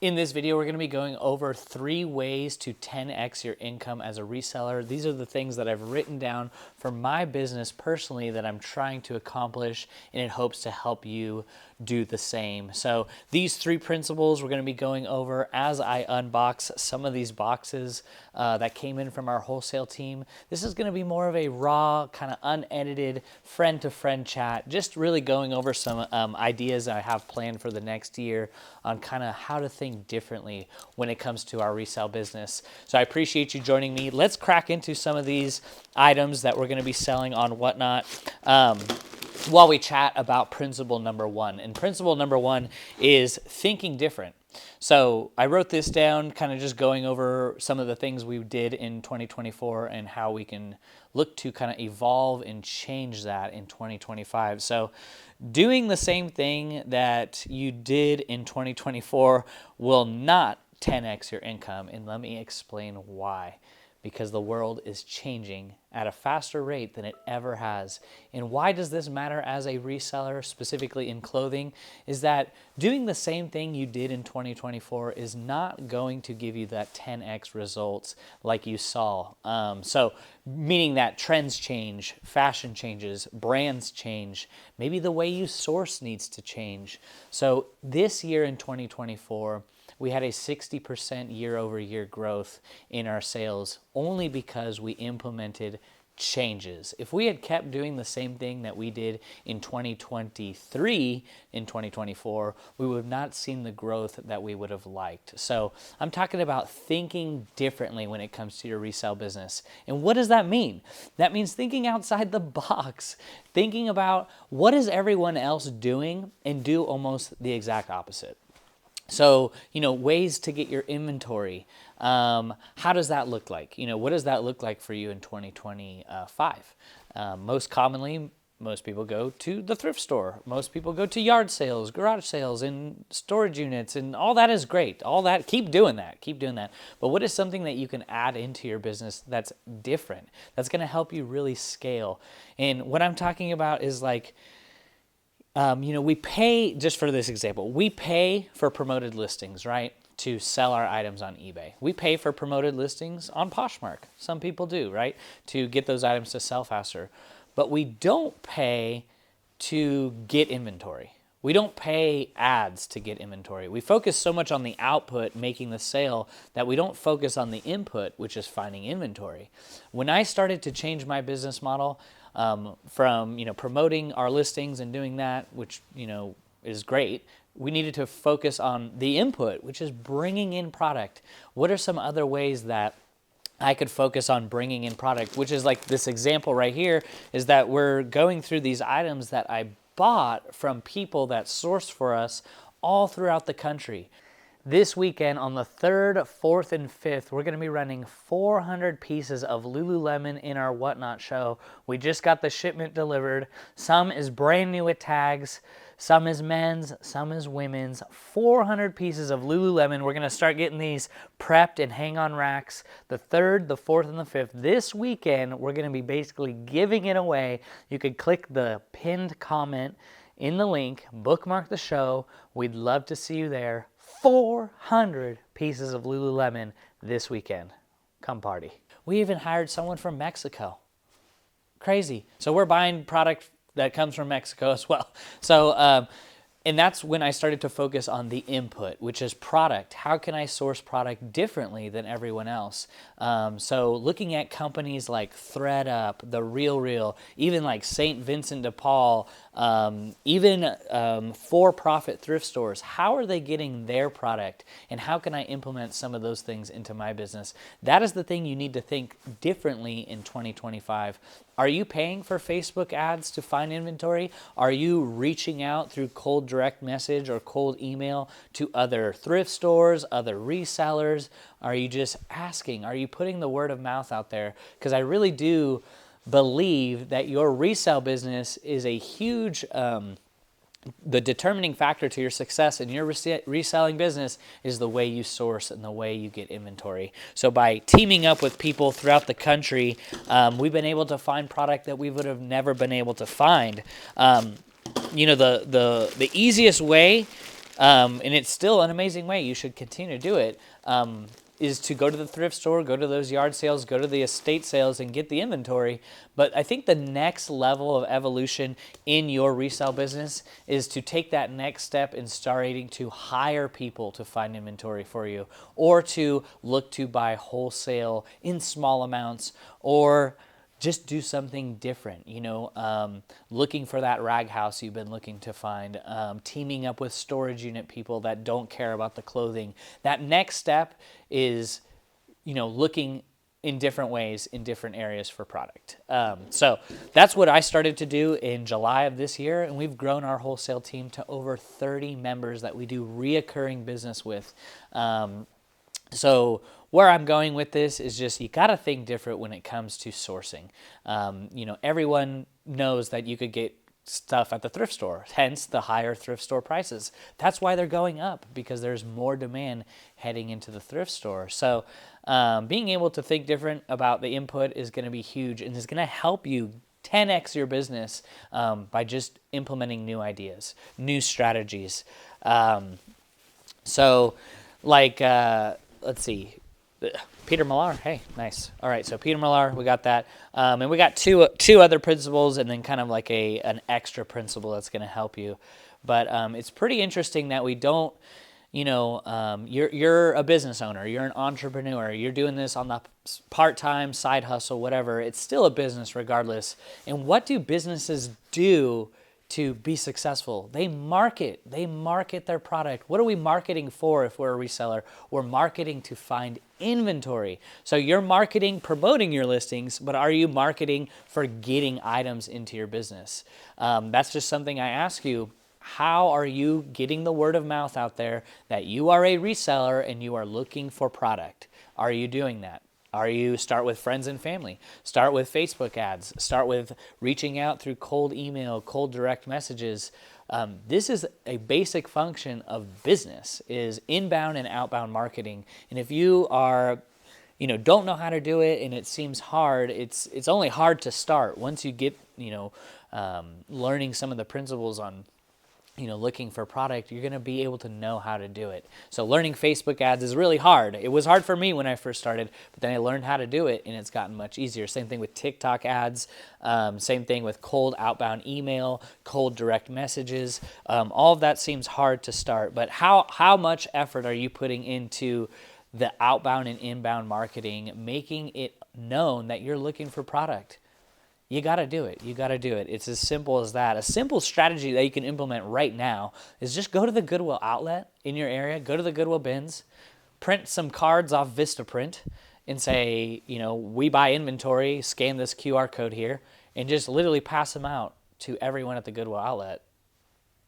In this video, we're going to be going over 3 ways to 10x your income as a reseller. These are the things that I've written down for my business personally that I'm trying to accomplish, and it hopes to help you do the same. So these 3 principles we're going to be going over as I unbox some of these boxes that came in from our wholesale team. This is going to be more of a raw, kind of unedited, friend-to-friend chat, just really going over some ideas I have planned for the next year on kind of how to think differently when it comes to our resale business. So I appreciate you joining me. Let's crack into some of these items that we're going to be selling on Whatnot while we chat about principle number 1. And principle number 1 is thinking different. So I wrote this down, kind of just going over some of the things we did in 2024 and how we can look to kind of evolve and change that in 2025. So doing the same thing that you did in 2024 will not 10x your income. And let me explain why. Because the world is changing at a faster rate than it ever has. And why does this matter as a reseller, specifically in clothing, is that doing the same thing you did in 2024 is not going to give you that 10x results like you saw. So meaning that trends change, fashion changes, brands change, maybe the way you source needs to change. So this year in 2024, we had a 60% year-over-year growth in our sales only because we implemented changes. If we had kept doing the same thing that we did in 2023, in 2024, we would have not seen the growth that we would have liked. So I'm talking about thinking differently when it comes to your resale business. And what does that mean? That means thinking outside the box, thinking about what is everyone else doing and do almost the exact opposite. So, ways to get your inventory. How does that look like? What does that look like for you in 2025? Most commonly, most people go to the thrift store. Most people go to yard sales, garage sales, and storage units, and all that is great. All that, keep doing that. But what is something that you can add into your business that's different, that's going to help you really scale? And what I'm talking about is like, we pay, just for this example, we pay for promoted listings, right, to sell our items on eBay. We pay for promoted listings on Poshmark. Some people do, right, to get those items to sell faster. But we don't pay to get inventory. We don't pay ads to get inventory. We focus so much on the output, making the sale, that we don't focus on the input, which is finding inventory. When I started to change my business model, from promoting our listings and doing that, which is great, we needed to focus on the input, which is bringing in product. What are some other ways that I could focus on bringing in product, which is like this example right here, is that we're going through these items that I bought from people that source for us all throughout the country. This weekend on the 3rd, 4th, and 5th, we're going to be running 400 pieces of Lululemon in our Whatnot show. We just got the shipment delivered. Some is brand new with tags. Some is men's, some is women's. 400 pieces of Lululemon. We're going to start getting these prepped and hang on racks the 3rd, the 4th, and the 5th. This weekend, we're going to be basically giving it away. You could click the pinned comment in the link, bookmark the show. We'd love to see you there. 400 pieces of Lululemon this weekend. Come party. We even hired someone from Mexico. Crazy. So we're buying product that comes from Mexico as well. So, and that's when I started to focus on the input, which is product. How can I source product differently than everyone else? So looking at companies like ThreadUp, The RealReal, even like St. Vincent de Paul, even for-profit thrift stores, how are they getting their product? And how can I implement some of those things into my business? That is the thing you need to think differently in 2025. Are you paying for Facebook ads to find inventory? Are you reaching out through cold direct message or cold email to other thrift stores, other resellers? Are you just asking? Are you putting the word of mouth out there? Because I really do believe that your resale business is a huge the determining factor to your success in your reselling business is the way you source and the way you get inventory. So by teaming up with people throughout the country, we've been able to find product that we would have never been able to find. The easiest way and it's still an amazing way. You should continue to do it. Is to go to the thrift store, go to those yard sales, go to the estate sales and get the inventory. But I think the next level of evolution in your resale business is to take that next step and starting to hire people to find inventory for you, or to look to buy wholesale in small amounts, or just do something different, looking for that rag house you've been looking to find, teaming up with storage unit people that don't care about the clothing. That next step is, looking in different ways in different areas for product. So that's what I started to do in July of this year, and we've grown our wholesale team to over 30 members that we do reoccurring business with. So where I'm going with this is just you got to think different when it comes to sourcing. Everyone knows that you could get stuff at the thrift store, hence the higher thrift store prices. That's why they're going up, because there's more demand heading into the thrift store. So being able to think different about the input is going to be huge, and is going to help you 10x your business by just implementing new ideas, new strategies. Let's see. Peter Millar, hey, nice. All right, so Peter Millar, we got that. And we got two other principles, and then kind of like an extra principle that's going to help you. But it's pretty interesting that we don't, you're a business owner, you're an entrepreneur, you're doing this on the part-time side hustle, whatever. It's still a business regardless. And what do businesses do to be successful? They market their product. What are we marketing for if we're a reseller? We're marketing to find inventory. So you're marketing, promoting your listings, but are you marketing for getting items into your business? That's just something I ask you. How are you getting the word of mouth out there that you are a reseller and you are looking for product? Are you doing that? Start with friends and family, start with Facebook ads, start with reaching out through cold email, cold direct messages. This is a basic function of business, is inbound and outbound marketing. And if you are, don't know how to do it and it seems hard, it's only hard to start. Once you get, learning some of the principles on looking for product, you're going to be able to know how to do it. So learning Facebook ads is really hard. It was hard for me when I first started, but then I learned how to do it, and it's gotten much easier. Same thing with TikTok ads. Same thing with cold outbound email, cold direct messages. All of that seems hard to start, but how much effort are you putting into the outbound and inbound marketing, making it known that you're looking for product? You got to do it. It's as simple as that. A simple strategy that you can implement right now is just go to the Goodwill outlet in your area, go to the Goodwill bins, print some cards off Vistaprint and say, we buy inventory, scan this QR code here, and just literally pass them out to everyone at the Goodwill outlet.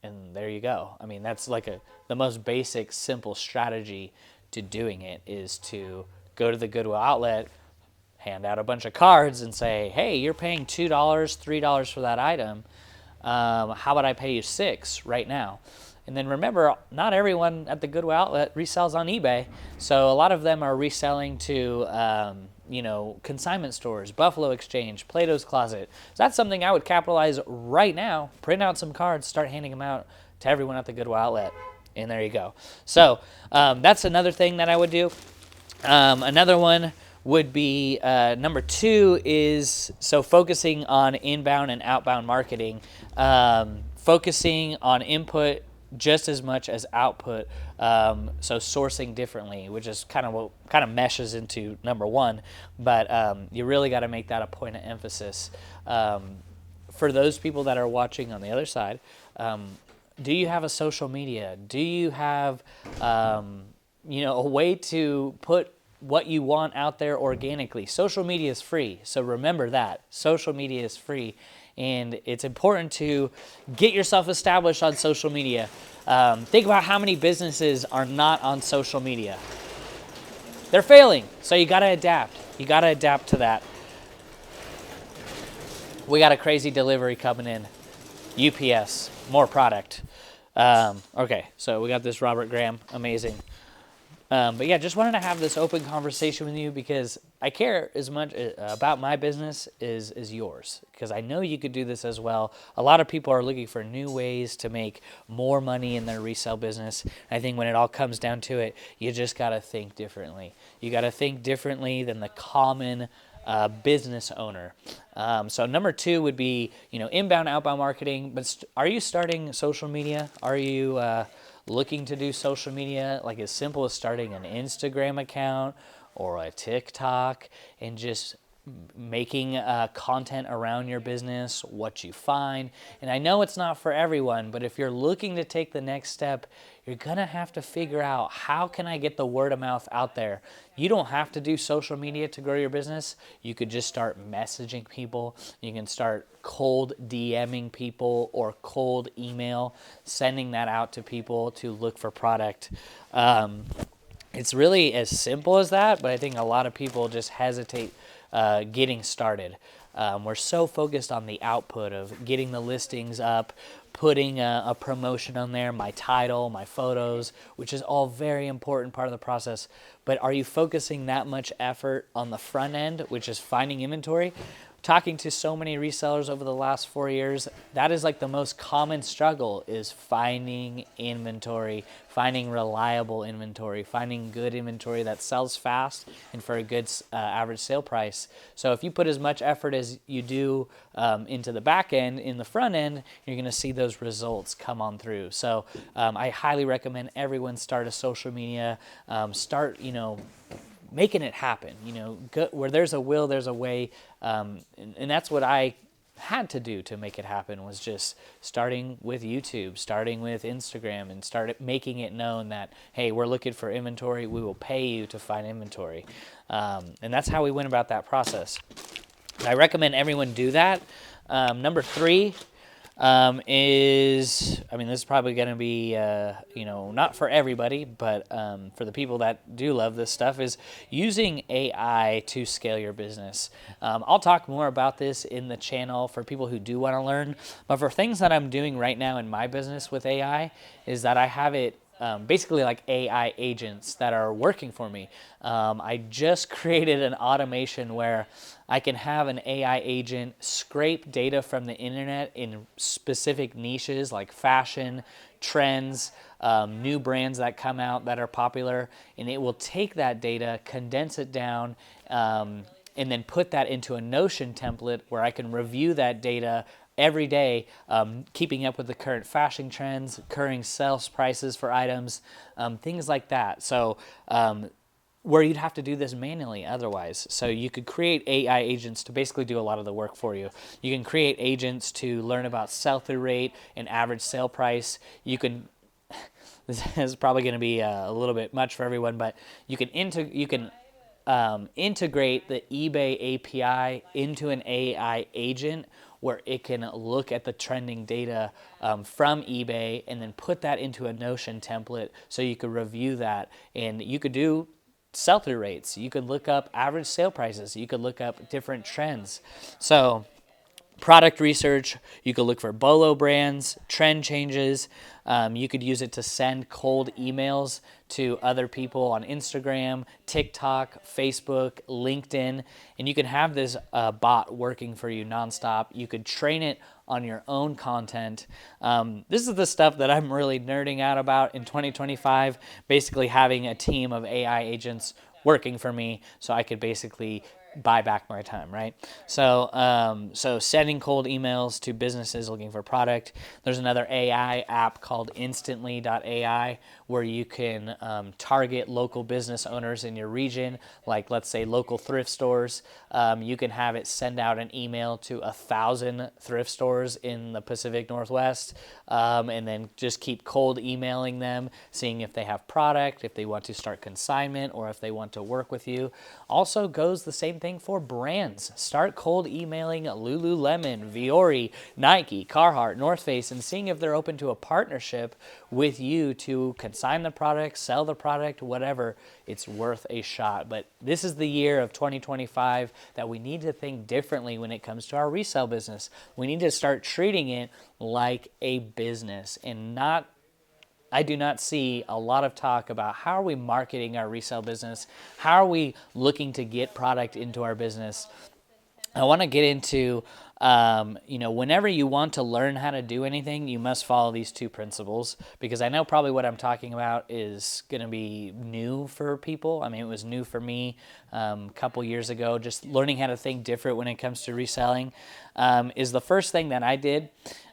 And there you go. I mean, that's like the most basic, simple strategy to doing it, is to go to the Goodwill outlet, hand out a bunch of cards and say, hey, you're paying $2, $3 for that item. How about I pay you $6 right now? And then remember, not everyone at the Goodwill outlet resells on eBay. So a lot of them are reselling to, consignment stores, Buffalo Exchange, Plato's Closet. So that's something I would capitalize right now. Print out some cards, start handing them out to everyone at the Goodwill outlet. And there you go. So that's another thing that I would do. Another one would be number 2 is focusing on inbound and outbound marketing, focusing on input just as much as output. So sourcing differently, which is kind of meshes into number 1, but you really got to make that a point of emphasis. For those people that are watching on the other side, do you have a social media? Do you have a way to put what you want out there organically? Social media is free, so remember that. Social media is free, and it's important to get yourself established on social media. Think about how many businesses are not on social media. They're failing, so you got to adapt. You got to adapt to that. We got a crazy delivery coming in. UPS, more product. Okay, so we got this Robert Graham, amazing. But yeah, just wanted to have this open conversation with you because I care as much about my business as yours, because I know you could do this as well. A lot of people are looking for new ways to make more money in their resale business. I think when it all comes down to it, you just got to think differently. You got to think differently than the common business owner. So number 2 would be, inbound, outbound marketing. But are you starting social media? Are you looking to do social media, like as simple as starting an Instagram account or a TikTok and just making content around your business, what you find? And I know it's not for everyone, but if you're looking to take the next step, you're going to have to figure out, how can I get the word of mouth out there? You don't have to do social media to grow your business. You could just start messaging people. You can start cold DMing people or cold email, sending that out to people to look for product. It's really as simple as that, but I think a lot of people just hesitate getting started. We're so focused on the output of getting the listings up, putting a promotion on there, my title, my photos, which is all very important part of the process. But are you focusing that much effort on the front end, which is finding inventory? Talking to so many resellers over the last 4 years, that is like the most common struggle, is finding inventory, finding reliable inventory, finding good inventory that sells fast and for a good average sale price. So if you put as much effort as you do into the back end, in the front end, you're going to see those results come on through. So I highly recommend everyone start a social media, start, making it happen. Where there's a will, there's a way. And that's what I had to do to make it happen, was just starting with YouTube, starting with Instagram, and start making it known that, hey, we're looking for inventory. We will pay you to find inventory. And that's how we went about that process. I recommend everyone do that. Number 3 this is probably going to be, not for everybody, but for the people that do love this stuff, is using AI to scale your business. I'll talk more about this in the channel for people who do want to learn, but for things that I'm doing right now in my business with AI, is that I have it basically like AI agents that are working for me. I just created an automation where I can have an AI agent scrape data from the internet in specific niches like fashion, trends, new brands that come out that are popular, and it will take that data, condense it down, and then put that into a Notion template where I can review that data every day, keeping up with the current fashion trends, current sales prices for items, things like that. So where you'd have to do this manually otherwise. So you could create AI agents to basically do a lot of the work for you. You can create agents to learn about sell-through rate and average sale price. You can, this is probably going to be a little bit much for everyone, but you can integrate the eBay API into an AI agent where it can look at the trending data from eBay and then put that into a Notion template so you could review that. And you could do sell-through rates. You could look up average sale prices. You could look up different trends. So product research, you could look for BOLO brands, trend changes. You could use it to send cold emails to other people on Instagram, TikTok, Facebook, LinkedIn, and you can have this bot working for you nonstop. You could train it on your own content. This is the stuff that I'm really nerding out about in 2025, basically having a team of AI agents working for me so I could basically buy back my time, right? So sending cold emails to businesses looking for product. There's another AI app called Instantly.ai where you can target local business owners in your region, like let's say local thrift stores. You can have it send out an email to 1,000 thrift stores in the Pacific Northwest, and then just keep cold emailing them, seeing if they have product, if they want to start consignment, or if they want to work with you. Also goes the same thing for brands. Start cold emailing Lululemon, Viore, Nike, Carhartt, North Face, and seeing if they're open to a partnership with you to consign the product, sell the product, whatever. It's worth a shot. But this is the year of 2025 that we need to think differently when it comes to our resale business. We need to start treating it like a business and not I do not see a lot of talk about how are we marketing our resale business? How are we looking to get product into our business? I want to get into, whenever you want to learn how to do anything, you must follow these two principles, because I know probably what I'm talking about is going to be new for people. I mean, it was new for me a couple years ago. Just learning how to think different when it comes to reselling is the first thing that I did.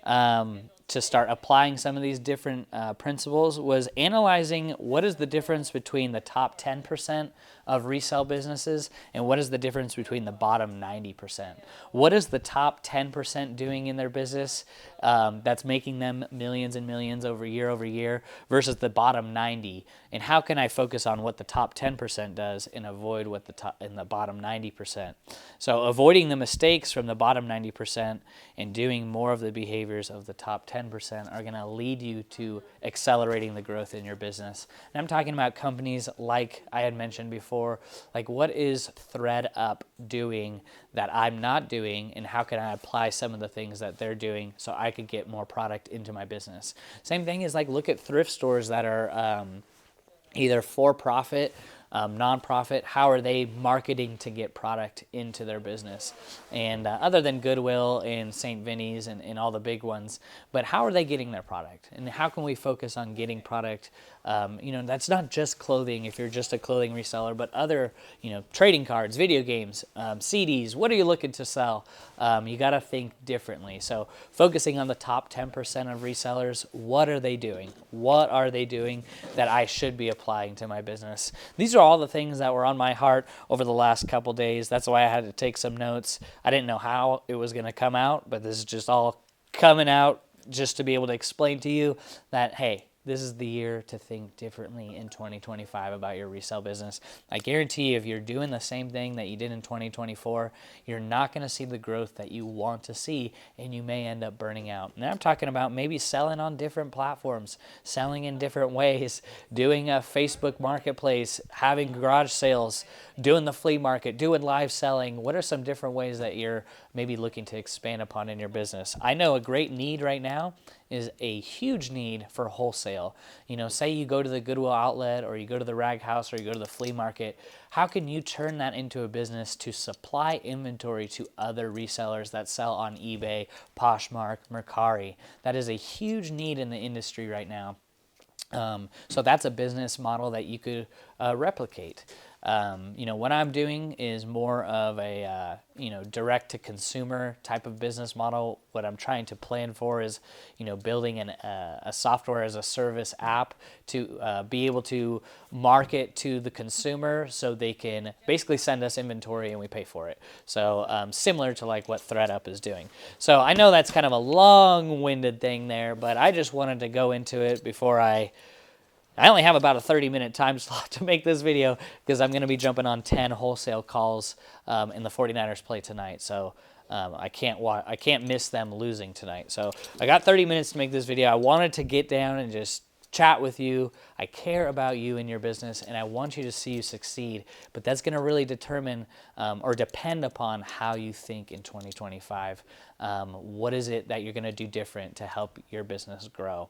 To start applying some of these different principles was analyzing what is the difference between the top 10% of resale businesses and what is the difference between the bottom 90%. What is the top 10% doing in their business that's making them millions and millions over year versus the bottom 90, and how can I focus on what the top 10% does and avoid what the bottom 90%. So avoiding the mistakes from the bottom 90% and doing more of the behaviors of the top 10% are going to lead you to accelerating the growth in your business. And I'm talking about companies like I had mentioned before, like what is ThreadUp doing that I'm not doing, and how can I apply some of the things that they're doing so I could get more product into my business. Same thing is like look at thrift stores that are either for-profit, nonprofit. How are they marketing to get product into their business? And other than Goodwill and St. Vinny's and all the big ones, but how are they getting their product? And how can we focus on getting product? That's not just clothing if you're just a clothing reseller, but other, trading cards, video games, CDs. What are you looking to sell? You got to think differently. So focusing on the top 10% of resellers, what are they doing? What are they doing that I should be applying to my business? These are all the things that were on my heart over the last couple days. That's why I had to take some notes. I didn't know how it was going to come out, but this is just all coming out just to be able to explain to you that, hey, this is the year to think differently in 2025 about your resale business. I guarantee you, if you're doing the same thing that you did in 2024, you're not going to see the growth that you want to see, and you may end up burning out. And I'm talking about maybe selling on different platforms, selling in different ways, doing a Facebook marketplace, having garage sales, doing the flea market, doing live selling. What are some different ways that you're maybe looking to expand upon in your business? I know a great need right now is a huge need for wholesale. Say you go to the Goodwill outlet, or you go to the rag house, or you go to the flea market. How can you turn that into a business to supply inventory to other resellers that sell on eBay, Poshmark, Mercari? That is a huge need in the industry right now. So that's a business model that you could replicate. What I'm doing is more of a, direct to consumer type of business model. What I'm trying to plan for is, building a software as a service app to be able to market to the consumer so they can basically send us inventory and we pay for it. So similar to like what ThreadUp is doing. So I know that's kind of a long-winded thing there, but I just wanted to go into it before I only have about a 30-minute time slot to make this video because I'm going to be jumping on 10 wholesale calls and the 49ers play tonight. So I can't miss them losing tonight. So I got 30 minutes to make this video. I wanted to get down and just chat with you. I care about you and your business, and I want you to see you succeed. But that's going to really determine or depend upon how you think in 2025. What is it that you're going to do different to help your business grow?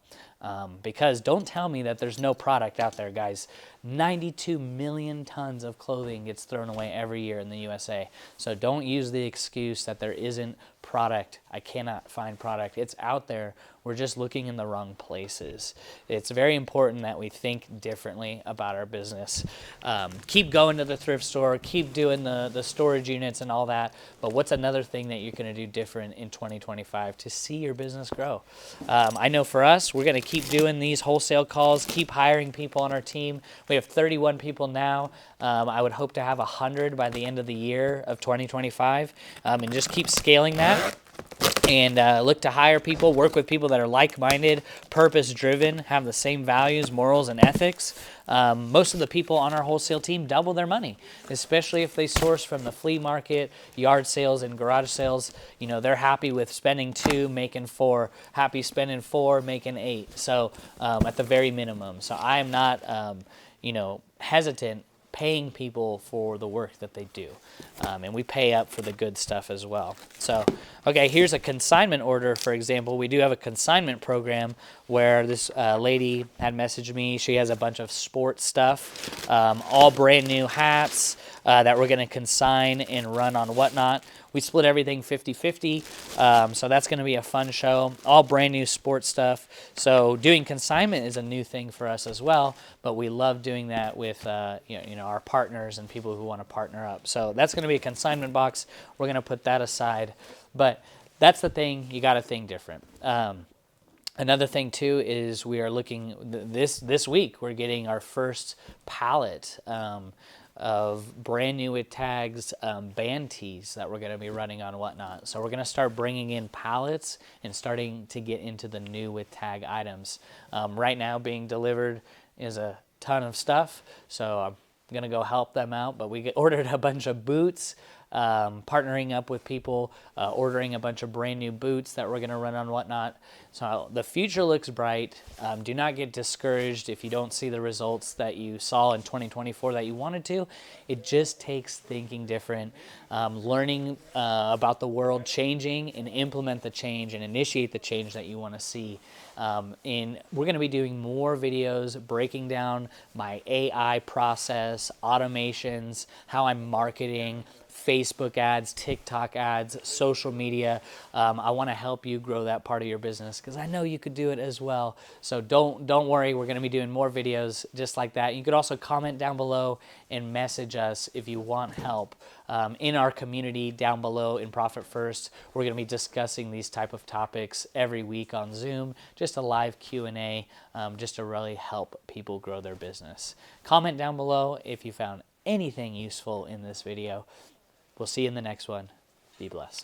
Because don't tell me that there's no product out there, guys. 92 million tons of clothing gets thrown away every year in the USA. So don't use the excuse that there isn't product. I cannot find product. It's out there. We're just looking in the wrong places. It's very important that we think differently about our business. Keep going to the thrift store. Keep doing the storage units and all that. But what's another thing that you're going to do different in 2025 to see your business grow? I know for us, we're going to keep doing these wholesale calls, keep hiring people on our team. We have 31 people now. I would hope to have 100 by the end of the year of 2025, and just keep scaling that. And look to hire people, work with people that are like-minded, purpose-driven, have the same values, morals, and ethics. Most of the people on our wholesale team double their money, especially if they source from the flea market, yard sales, and garage sales. They're happy with spending 2, making 4, happy spending 4, making 8. So at the very minimum. So I am not, hesitant paying people for the work that they do. And we pay up for the good stuff as well. So, okay, here's a consignment order, for example. We do have a consignment program where this lady had messaged me. She has a bunch of sports stuff, all brand new hats that we're going to consign and run on Whatnot. We split everything 50-50, so that's going to be a fun show. All brand new sports stuff. So doing consignment is a new thing for us as well, but we love doing that with our partners and people who want to partner up. So that's going to be a consignment box. We're going to put that aside, but that's the thing. You got to think different. Another thing too is we are looking this week. We're getting our first pallet of brand new with tags band tees that we're going to be running on Whatnot. So we're going to start bringing in pallets and starting to get into the new with tag items. Right now being delivered is a ton of stuff, so I'm going to go help them out. But we ordered a bunch of boots, partnering up with people, ordering a bunch of brand new boots that we're going to run on Whatnot. So the future looks bright. Do not get discouraged if you don't see the results that you saw in 2024 that you wanted to. It just takes thinking different, learning about the world changing, and implement the change and initiate the change that you want to see. And we're going to be doing more videos breaking down my AI process, automations, how I'm marketing, Facebook ads, TikTok ads, social media. I want to help you grow that part of your business because I know you could do it as well. So don't worry, we're going to be doing more videos just like that. You could also comment down below and message us if you want help. In our community down below in Profit First, we're going to be discussing these type of topics every week on Zoom, just a live Q&A, just to really help people grow their business. Comment down below if you found anything useful in this video. We'll see you in the next one. Be blessed.